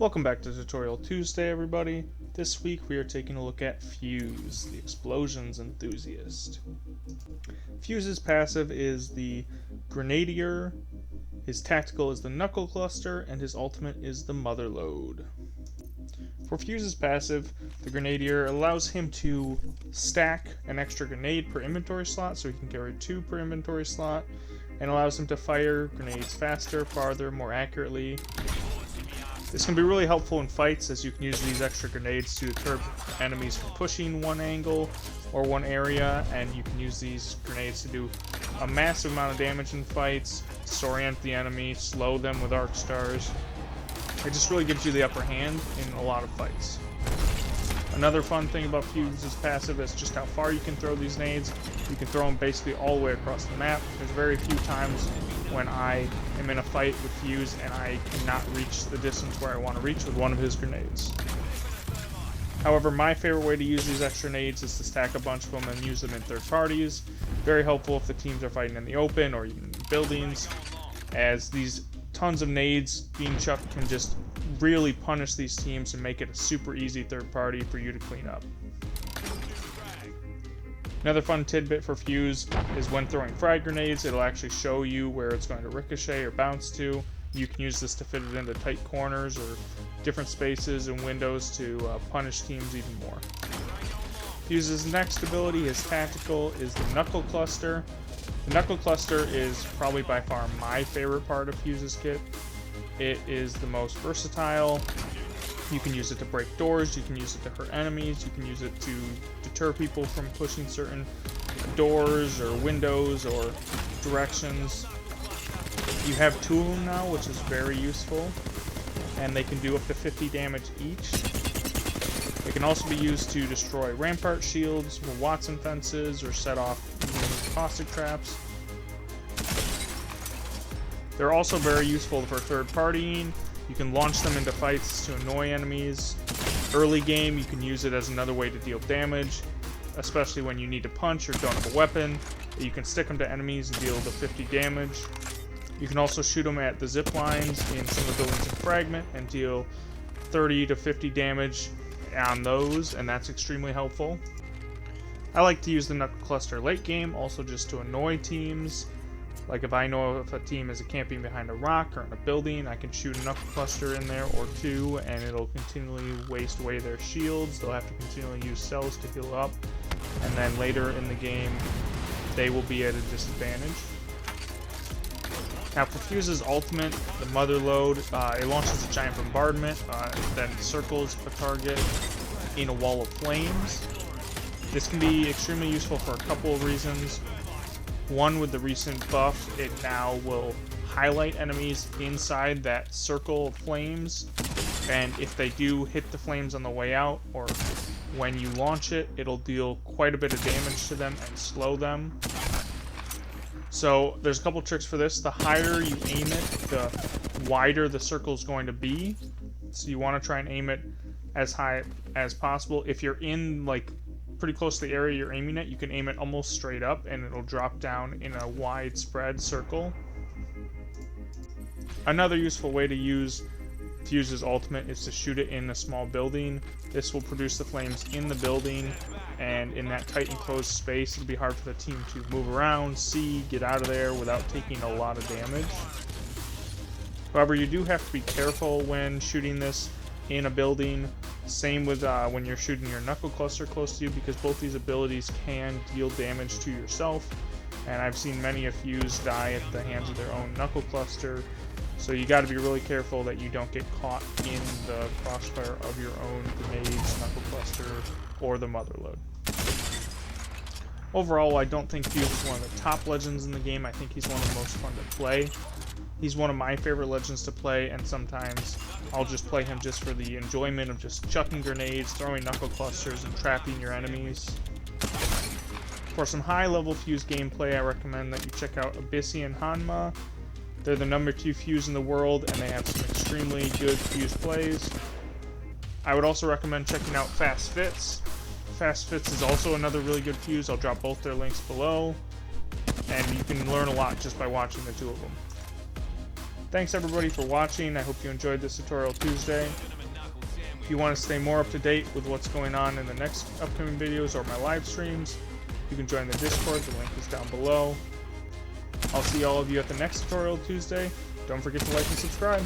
Welcome back to Tutorial Tuesday, everybody. This week we are taking a look at Fuse, the Explosions Enthusiast. Fuse's passive is the Grenadier, his tactical is the Knuckle Cluster, and his ultimate is the Mother Load. For Fuse's passive, the Grenadier allows him to stack an extra grenade per inventory slot, so he can carry 2 per inventory slot, and allows him to fire grenades faster, farther, more accurately. This can be really helpful in fights, as you can use these extra grenades to deter enemies from pushing one angle or one area, and you can use these grenades to do a massive amount of damage in fights, disorient the enemy, slow them with arc stars. It just really gives you the upper hand in a lot of fights. Another fun thing about Fuse's passive is just how far you can throw these nades. You can throw them basically all the way across the map. There's very few times when I am in a fight with Fuse and I cannot reach the distance where I want to reach with one of his grenades. However, my favorite way to use these extra nades is to stack a bunch of them and use them in third parties. Very helpful if the teams are fighting in the open or even in buildings, as these tons of nades being chucked can just really punish these teams and make it a super easy third party for you to clean up. Another fun tidbit for Fuse is when throwing frag grenades, it'll actually show you where it's going to ricochet or bounce to. You can use this to fit it into tight corners or different spaces and windows to punish teams even more. Fuse's next ability, his tactical, is the Knuckle Cluster. The Knuckle Cluster is probably by far my favorite part of Fuse's kit. It is the most versatile. You can use it to break doors, you can use it to hurt enemies, you can use it to deter people from pushing certain doors or windows or directions. You have 2 of them now, which is very useful, and they can do up to 50 damage each. They can also be used to destroy rampart shields, or Watson fences, or set off caustic traps. They're also very useful for third partying. You can launch them into fights to annoy enemies. Early game, you can use it as another way to deal damage, especially when you need to punch or don't have a weapon. You can stick them to enemies and deal the 50 damage. You can also shoot them at the zip lines in some of the buildings in Fragment and deal 30 to 50 damage on those, and that's extremely helpful. I like to use the Knuckle Cluster late game, also just to annoy teams. Like if I know if a team is camping behind a rock or in a building, I can shoot a Knuckle Cluster in there or 2, and it'll continually waste away their shields. They'll have to continually use cells to heal up, and then later in the game, they will be at a disadvantage. Now for Fuse's ultimate, the Mother Load, it launches a giant bombardment that encircles a target in a wall of flames. This can be extremely useful for a couple of reasons. One, with the recent buff, it now will highlight enemies inside that circle of flames, and if they do hit the flames on the way out, or when you launch it, it'll deal quite a bit of damage to them and slow them. So there's a couple tricks for this. The higher you aim it, the wider the circle is going to be, so you want to try and aim it as high as possible. If you're in like pretty close to the area you're aiming at, you can aim it almost straight up and it'll drop down in a widespread circle. Another useful way to use Fuse's ultimate is to shoot it in a small building. This will produce the flames in the building, and in that tight enclosed space it'll be hard for the team to move around, see, get out of there without taking a lot of damage. However, you do have to be careful when shooting this in a building. Same with when you're shooting your Knuckle Cluster close to you, because both these abilities can deal damage to yourself, and I've seen many of Fuse die at the hands of their own Knuckle Cluster, so you got to be really careful that you don't get caught in the crossfire of your own grenades, Knuckle Cluster, or the Mother Load. Overall, I don't think Fuse is one of the top legends in the game. I think he's one of the most fun to play. He's one of my favorite legends to play, and sometimes I'll just play him just for the enjoyment of just chucking grenades, throwing Knuckle Clusters, and trapping your enemies. For some high-level Fuse gameplay, I recommend that you check out Abyssy and Hanma. They're the #2 Fuse in the world, and they have some extremely good Fuse plays. I would also recommend checking out Fast Fits. Fast Fits is also another really good Fuse. I'll drop both their links below, and you can learn a lot just by watching the 2 of them. Thanks everybody for watching. I hope you enjoyed this Tutorial Tuesday. If you want to stay more up to date with what's going on in the next upcoming videos or my live streams, you can join the Discord. The link is down below. I'll see all of you at the next tutorial Tuesday. Don't forget to like and subscribe.